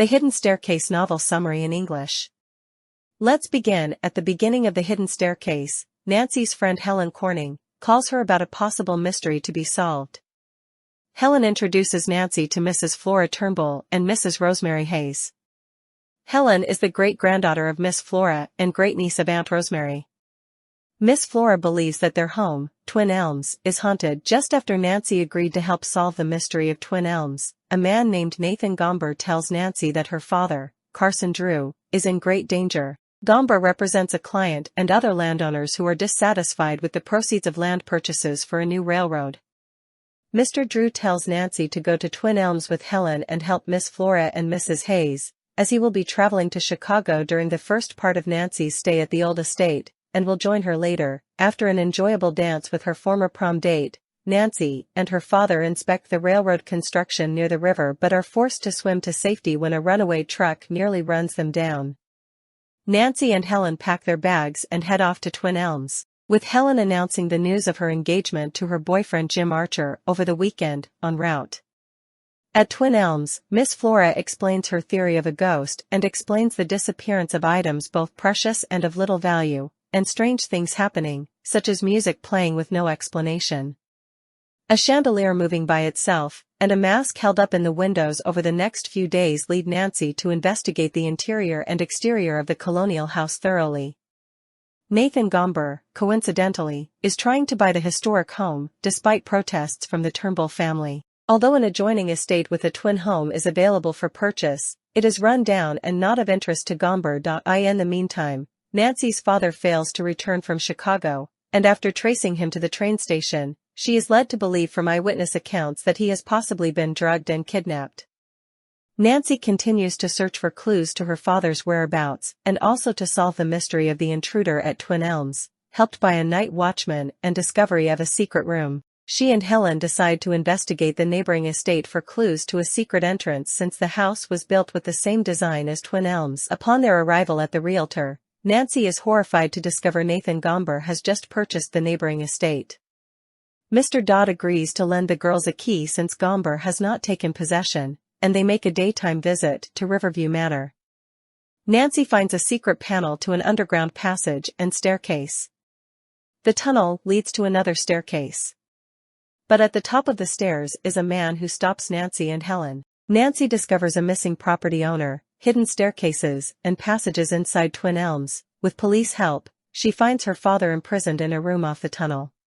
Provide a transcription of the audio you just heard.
The Hidden Staircase Novel Summary in English. Let's begin. At the beginning of The Hidden Staircase, Nancy's friend Helen Corning calls her about a possible mystery to be solved. Helen introduces Nancy to Mrs. Flora Turnbull and Mrs. Rosemary Hayes. Helen is the great-granddaughter of Miss Flora and great-niece of Aunt Rosemary. Miss Flora believes that their home, Twin Elms, is haunted. Just after Nancy agreed to help solve the mystery of Twin Elms, a man named Nathan Gomber tells Nancy that her father, Carson Drew, is in great danger. Gomber represents a client and other landowners who are dissatisfied with the proceeds of land purchases for a new railroad. Mr. Drew tells Nancy to go to Twin Elms with Helen and help Miss Flora and Mrs. Hayes, as he will be traveling to Chicago during the first part of Nancy's stay at the old estate, and will join her later. After an enjoyable dance with her former prom date, Nancy and her father inspect the railroad construction near the river but are forced to swim to safety when a runaway truck nearly runs them down. Nancy and Helen pack their bags and head off to Twin Elms, with Helen announcing the news of her engagement to her boyfriend Jim Archer over the weekend, en route. At Twin Elms, Miss Flora explains her theory of a ghost and explains the disappearance of items both precious and of little value, and strange things happening, such as music playing with no explanation. A chandelier moving by itself, and a mask held up in the windows over the next few days lead Nancy to investigate the interior and exterior of the colonial house thoroughly. Nathan Gomber, coincidentally, is trying to buy the historic home, despite protests from the Turnbull family. Although an adjoining estate with a twin home is available for purchase, it is run down and not of interest to Gomber. In the meantime, Nancy's father fails to return from Chicago, and after tracing him to the train station, she is led to believe from eyewitness accounts that he has possibly been drugged and kidnapped. Nancy continues to search for clues to her father's whereabouts and also to solve the mystery of the intruder at Twin Elms, helped by a night watchman and discovery of a secret room. She and Helen decide to investigate the neighboring estate for clues to a secret entrance since the house was built with the same design as Twin Elms. Upon their arrival at the realtor, Nancy is horrified to discover Nathan Gomber has just purchased the neighboring estate. Mr. Dodd agrees to lend the girls a key since Gomber has not taken possession, and they make a daytime visit to Riverview Manor. Nancy finds a secret panel to an underground passage and staircase. The tunnel leads to another staircase. But at the top of the stairs is a man who stops Nancy and Helen. Nancy discovers a missing property owner, hidden staircases and passages inside Twin Elms. With police help, she finds her father imprisoned in a room off the tunnel.